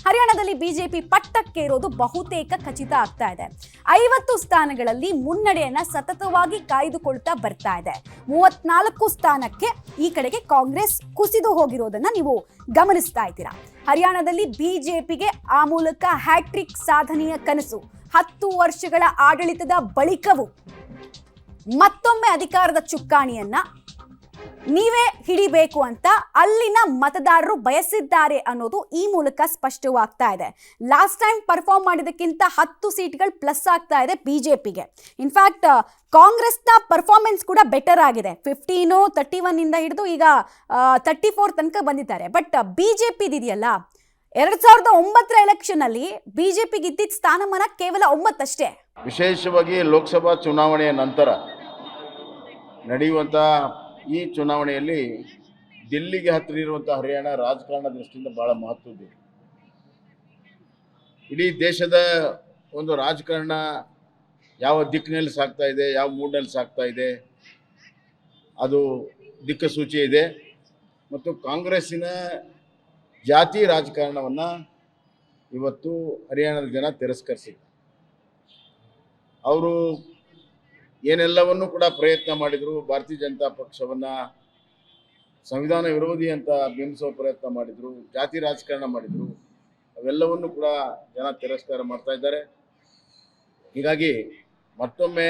ಹರಿಯಾಣದಲ್ಲಿ ಬಿಜೆಪಿ ಪಟ್ಟಕ್ಕೇರೋದು ಬಹುತೇಕ ಖಚಿತ ಆಗ್ತಾ ಇದೆ. 50 ಸ್ಥಾನಗಳಲ್ಲಿ ಮುನ್ನಡೆಯನ್ನ ಸತತವಾಗಿ ಕಾಯ್ದುಕೊಳ್ತಾ ಬರ್ತಾ ಇದೆ. 34 ಸ್ಥಾನಕ್ಕೆ ಈ ಕಡೆಗೆ ಕಾಂಗ್ರೆಸ್ ಕುಸಿದು ಹೋಗಿರೋದನ್ನ ನೀವು ಗಮನಿಸ್ತಾ ಇದ್ದೀರಾ. ಹರಿಯಾಣದಲ್ಲಿ ಬಿಜೆಪಿಗೆ ಆ ಮೂಲಕ ಹ್ಯಾಟ್ರಿಕ್ ಸಾಧನೆಯ ಕನಸು. 10 ವರ್ಷಗಳ ಆಡಳಿತದ ಬಳಿಕವೂ ಮತ್ತೊಮ್ಮೆ ಅಧಿಕಾರದ ಚುಕ್ಕಾಣಿಯನ್ನ ನೀವೇ ಹಿಡಿಬೇಕು ಅಂತ ಅಲ್ಲಿನ ಮತದಾರರು ಬಯಸಿದ್ದಾರೆ ಅನ್ನೋದು ಈ ಮೂಲಕ ಸ್ಪಷ್ಟವಾಗ್ತಾ ಇದೆ. ಲಾಸ್ಟ್ ಟೈಮ್ ಪರ್ಫಾರ್ಮ್ ಮಾಡಿದಕ್ಕಿಂತ 10 ಸೀಟ್ಗಳು ಪ್ಲಸ್ ಆಗ್ತಾ ಇದೆ ಬಿಜೆಪಿಗೆ. ಇನ್ಫ್ಯಾಕ್ಟ್ ಕಾಂಗ್ರೆಸ್ನ ಪರ್ಫಾರ್ಮೆನ್ಸ್ ಕೂಡ ಬೆಟರ್ ಆಗಿದೆ. 15, 31 ಇಂದ ಹಿಡಿದು ಈಗ 34 ತನಕ ಬಂದಿದ್ದಾರೆ. ಬಟ್ ಬಿಜೆಪಿ ಇದೆಯಲ್ಲ, 2009 ಎಲೆಕ್ಷನ್ ಅಲ್ಲಿ ಬಿಜೆಪಿಗೆ ಇದ್ದಿದ್ದ ಸ್ಥಾನಮಾನ ಕೇವಲ 9 ಅಷ್ಟೇ. ವಿಶೇಷವಾಗಿ ಲೋಕಸಭಾ ಚುನಾವಣೆಯ ನಂತರ ನಡೆಯುವಂಥ ಈ ಚುನಾವಣೆಯಲ್ಲಿ ದಿಲ್ಲಿಗೆ ಹತ್ತಿರ ಇರುವಂಥ ಹರಿಯಾಣ ರಾಜಕಾರಣ ದೃಷ್ಟಿಯಿಂದ ಬಹಳ ಮಹತ್ವದ್ದು. ಇಡೀ ದೇಶದ ಒಂದು ರಾಜಕಾರಣ ಯಾವ ದಿಕ್ಕಿನಲ್ಲಿ ಸಾಗ್ತಾ ಇದೆ, ಯಾವ ಮೂಡ್ನಲ್ಲಿ ಸಾಗ್ತಾ ಇದೆ, ಅದು ದಿಕ್ಕಸೂಚಿ ಇದೆ. ಮತ್ತು ಕಾಂಗ್ರೆಸ್ಸಿನ ಜಾತಿ ರಾಜಕಾರಣವನ್ನು ಇವತ್ತು ಹರಿಯಾಣದ ಜನ ತಿರಸ್ಕರಿಸಿದ್ದಾರೆ. ಅವರು ಏನೆಲ್ಲವನ್ನೂ ಕೂಡ ಪ್ರಯತ್ನ ಮಾಡಿದರು. ಭಾರತೀಯ ಜನತಾ ಪಕ್ಷವನ್ನು ಸಂವಿಧಾನ ವಿರೋಧಿ ಅಂತ ಬಿಂಬಿಸೋ ಪ್ರಯತ್ನ ಮಾಡಿದರು, ಜಾತಿ ರಾಜಕಾರಣ ಮಾಡಿದರು. ಅವೆಲ್ಲವನ್ನೂ ಕೂಡ ಜನ ತಿರಸ್ಕಾರ ಮಾಡ್ತಾ ಇದ್ದಾರೆ. ಹೀಗಾಗಿ ಮತ್ತೊಮ್ಮೆ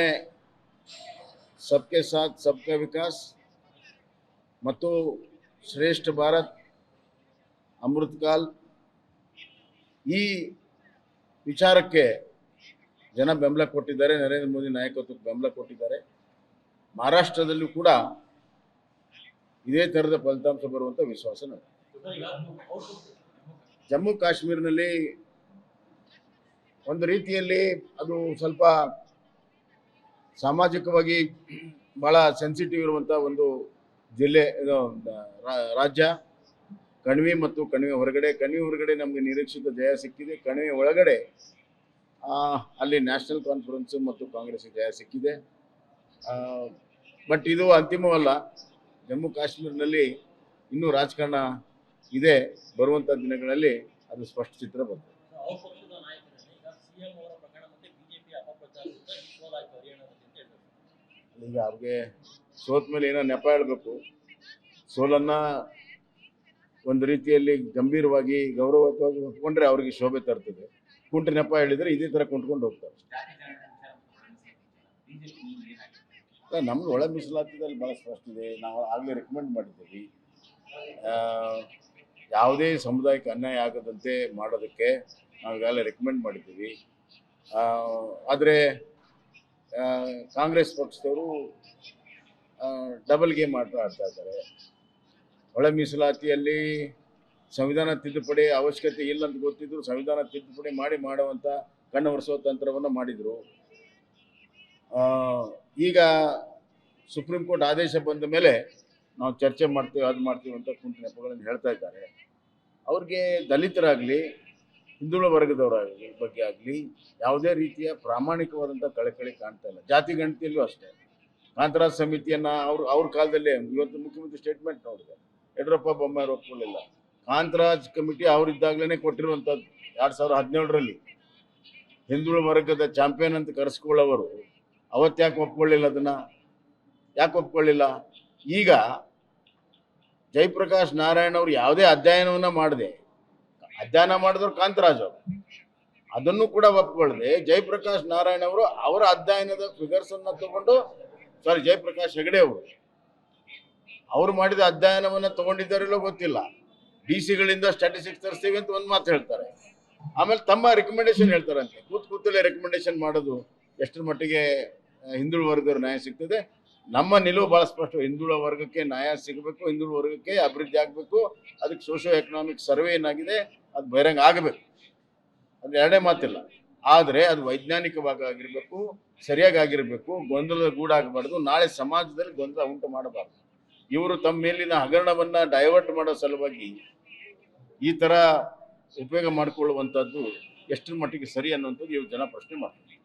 ಸಬ್ಕೆ ಸಾಥ್ ಸಬ್ಕೆ ವಿಕಾಸ್ ಮತ್ತು ಶ್ರೇಷ್ಠ ಭಾರತ್, ಅಮೃತಕಾಲ್ ಈ ವಿಚಾರಕ್ಕೆ ಜನ ಬೆಂಬಲ ಕೊಟ್ಟಿದ್ದಾರೆ. ನರೇಂದ್ರ ಮೋದಿ ನಾಯಕತ್ವಕ್ಕೆ ಬೆಂಬಲ ಕೊಟ್ಟಿದ್ದಾರೆ. ಮಹಾರಾಷ್ಟ್ರದಲ್ಲೂ ಕೂಡ ಇದೇ ಥರದ ಫಲಿತಾಂಶ ಬರುವಂಥ ವಿಶ್ವಾಸ ನನಗೆ. ಜಮ್ಮು ಕಾಶ್ಮೀರನಲ್ಲಿ ಒಂದು ರೀತಿಯಲ್ಲಿ ಅದು ಸ್ವಲ್ಪ ಸಾಮಾಜಿಕವಾಗಿ ಭಾಳ ಸೆನ್ಸಿಟಿವ್ ಇರುವಂಥ ಒಂದು ಜಿಲ್ಲೆ, ರಾಜ್ಯ. ಕಣಿವೆ ಮತ್ತು ಕಣಿವೆ ಹೊರಗಡೆ ನಮಗೆ ನಿರೀಕ್ಷಿತ ಜಯ ಸಿಕ್ಕಿದೆ. ಕಣಿವೆ ಒಳಗಡೆ ಅಲ್ಲಿ ನ್ಯಾಷನಲ್ ಕಾನ್ಫರೆನ್ಸ್ ಮತ್ತು ಕಾಂಗ್ರೆಸ್ಗೆ ಜಯ ಸಿಕ್ಕಿದೆ. ಬಟ್ ಇದು ಅಂತಿಮವಲ್ಲ. ಜಮ್ಮು ಕಾಶ್ಮೀರನಲ್ಲಿ ಇನ್ನೂ ರಾಜಕಾರಣ ಇದೆ. ಬರುವಂಥ ದಿನಗಳಲ್ಲಿ ಅದು ಸ್ಪಷ್ಟ ಚಿತ್ರ ಬರ್ತದೆ. ಈಗ ಅವ್ರಿಗೆ ಸೋತ ಮೇಲೆ ಏನೋ ನೆಪ ಹೇಳಬೇಕು. ಸೋಲನ್ನು ಒಂದು ರೀತಿಯಲ್ಲಿ ಗಂಭೀರವಾಗಿ ಗೌರವವಾಗಿ ಒಪ್ಕೊಂಡ್ರೆ ಅವ್ರಿಗೆ ಶೋಭೆ ತರ್ತದೆ. ಕುಂಟು ನೆಪ ಹೇಳಿದರೆ ಇದೇ ಥರ ಕುಂಟ್ಕೊಂಡು ಹೋಗ್ತಾರೆ. ನಮ್ಗೆ ಒಳ ಮೀಸಲಾತಿದಲ್ಲಿ ಭಾಳ ಸ್ಪಷ್ಟ ಇದೆ. ನಾವು ಆಗಲೇ ರೆಕಮೆಂಡ್ ಮಾಡಿದ್ದೀವಿ, ಯಾವುದೇ ಸಮುದಾಯಕ್ಕೆ ಅನ್ಯಾಯ ಆಗದಂತೆ ಮಾಡೋದಕ್ಕೆ ನಾವು ಈಗಾಗಲೇ ರೆಕಮೆಂಡ್ ಮಾಡಿದ್ದೀವಿ. ಆದರೆ ಕಾಂಗ್ರೆಸ್ ಪಕ್ಷದವರು ಡಬಲ್ ಗೇಮ್ ಆಡ್ತಾ ಇದ್ದಾರೆ. ಒಳ ಮೀಸಲಾತಿಯಲ್ಲಿ ಸಂವಿಧಾನ ತಿದ್ದುಪಡಿ ಅವಶ್ಯಕತೆ ಇಲ್ಲ ಅಂತ ಗೊತ್ತಿದ್ರು ಸಂವಿಧಾನ ತಿದ್ದುಪಡಿ ಮಾಡುವಂಥ ಕಣ್ಣು ಒರೆಸೋ ತಂತ್ರವನ್ನು ಮಾಡಿದರು. ಈಗ ಸುಪ್ರೀಂ ಕೋರ್ಟ್ ಆದೇಶ ಬಂದ ಮೇಲೆ ನಾವು ಚರ್ಚೆ ಮಾಡ್ತೀವಿ, ಅದು ಮಾಡ್ತೀವಿ ಅಂತ ಕುಂಟು ನೆಪಗಳನ್ನು ಹೇಳ್ತಾ ಇದ್ದಾರೆ. ಅವ್ರಿಗೆ ದಲಿತರಾಗಲಿ ಹಿಂದುಳಿದ ವರ್ಗದವರಾಗಲಿ ಬಗ್ಗೆ ಆಗಲಿ ಯಾವುದೇ ರೀತಿಯ ಪ್ರಾಮಾಣಿಕವಾದಂಥ ಕಳಕಳಿ ಕಾಣ್ತಾ ಇಲ್ಲ. ಜಾತಿ ಗಣತಿಯಲ್ಲೂ ಅಷ್ಟೇ. ಕಾಂತರಾಜ್ ಸಮಿತಿಯನ್ನು ಅವ್ರ ಕಾಲದಲ್ಲೇ, ಇವತ್ತು ಮುಖ್ಯಮಂತ್ರಿ ಸ್ಟೇಟ್ಮೆಂಟ್ ನೋಡಿದೆ, ಯಡಿಯೂರಪ್ಪ ಬೊಮ್ಮಾಯಿ ಒಪ್ಕೊಳ್ಳಿಲ್ಲ. ಕಾಂತರಾಜ್ ಕಮಿಟಿ ಅವರಿದ್ದಾಗಲೇ ಕೊಟ್ಟಿರುವಂಥದ್ದು 2017ರಲ್ಲಿ ಹಿಂದುಳಿದ ವರ್ಗದ ಚಾಂಪಿಯನ್ ಅಂತ ಕರೆಸ್ಕೊಳ್ಳೋವರು ಅವತ್ತು ಯಾಕೆ ಒಪ್ಕೊಳ್ಳಿಲ್ಲ? ಅದನ್ನು ಯಾಕೆ ಒಪ್ಕೊಳ್ಳಿಲ್ಲ? ಈಗ ಜಯಪ್ರಕಾಶ್ ನಾರಾಯಣ್ ಅವರು ಯಾವುದೇ ಅಧ್ಯಯನವನ್ನು ಮಾಡದೆ, ಅಧ್ಯಯನ ಮಾಡಿದವರು ಕಾಂತರಾಜ್ ಅವರು, ಅದನ್ನು ಕೂಡ ಒಪ್ಕೊಳ್ಳದೆ ಜಯಪ್ರಕಾಶ್ ನಾರಾಯಣ್ ಅವರು ಅವರ ಅಧ್ಯಯನದ ಫಿಗರ್ಸನ್ನು ತಗೊಂಡು, ಜಯಪ್ರಕಾಶ್ ಹೆಗಡೆ ಅವರು ಮಾಡಿದ ಅಧ್ಯಯನವನ್ನು ತಗೊಂಡಿದ್ದಾರಿಲ್ಲೋ ಗೊತ್ತಿಲ್ಲ, DC ಗಳಿಂದ ಸ್ಟ್ಯಾಟಿಸ್ಟಿಕ್ಸ್ ತರಿಸ್ತೀವಿ ಅಂತ ಒಂದು ಮಾತು ಹೇಳ್ತಾರೆ. ಆಮೇಲೆ ತಮ್ಮ ರೆಕಮೆಂಡೇಶನ್ ಹೇಳ್ತಾರಂತೆ. ಕೂತಲ್ಲೇ ರೆಕಮೆಂಡೇಶನ್ ಮಾಡೋದು ಎಷ್ಟರ ಮಟ್ಟಿಗೆ ಹಿಂದುಳಿದ ವರ್ಗದವ್ರು ನ್ಯಾಯ ಸಿಗ್ತದೆ? ನಮ್ಮ ನಿಲುವು ಭಾಳ ಸ್ಪಷ್ಟ. ಹಿಂದುಳಿದ ವರ್ಗಕ್ಕೆ ನ್ಯಾಯ ಸಿಗಬೇಕು, ಹಿಂದುಳಿದ ವರ್ಗಕ್ಕೆ ಅಭಿವೃದ್ಧಿ ಆಗಬೇಕು. ಅದಕ್ಕೆ ಸೋಷಿಯೋ ಎಕನಾಮಿಕ್ ಸರ್ವೆ ಏನಾಗಿದೆ ಅದು ಬಹಿರಂಗ ಆಗಬೇಕು, ಅದು ಎರಡೇ ಮಾತಿಲ್ಲ. ಆದರೆ ಅದು ವೈಜ್ಞಾನಿಕವಾಗಿ ಆಗಿರಬೇಕು, ಸರಿಯಾಗಿ ಆಗಿರಬೇಕು, ಗೊಂದಲದ ಗೂಡಾಗಬಾರ್ದು. ನಾಳೆ ಸಮಾಜದಲ್ಲಿ ಗೊಂದಲ ಉಂಟು ಮಾಡಬಾರ್ದು. ಇವರು ತಮ್ಮ ಮೇಲಿನ ಹಗರಣವನ್ನು ಡೈವರ್ಟ್ ಮಾಡೋ ಸಲುವಾಗಿ ಈ ಥರ ಉಪಯೋಗ ಮಾಡಿಕೊಳ್ಳುವಂಥದ್ದು ಎಷ್ಟರ ಮಟ್ಟಿಗೆ ಸರಿ ಅನ್ನುವಂಥದ್ದು ಇವರು ಜನ ಪ್ರಶ್ನೆ ಮಾಡ್ತಾರೆ.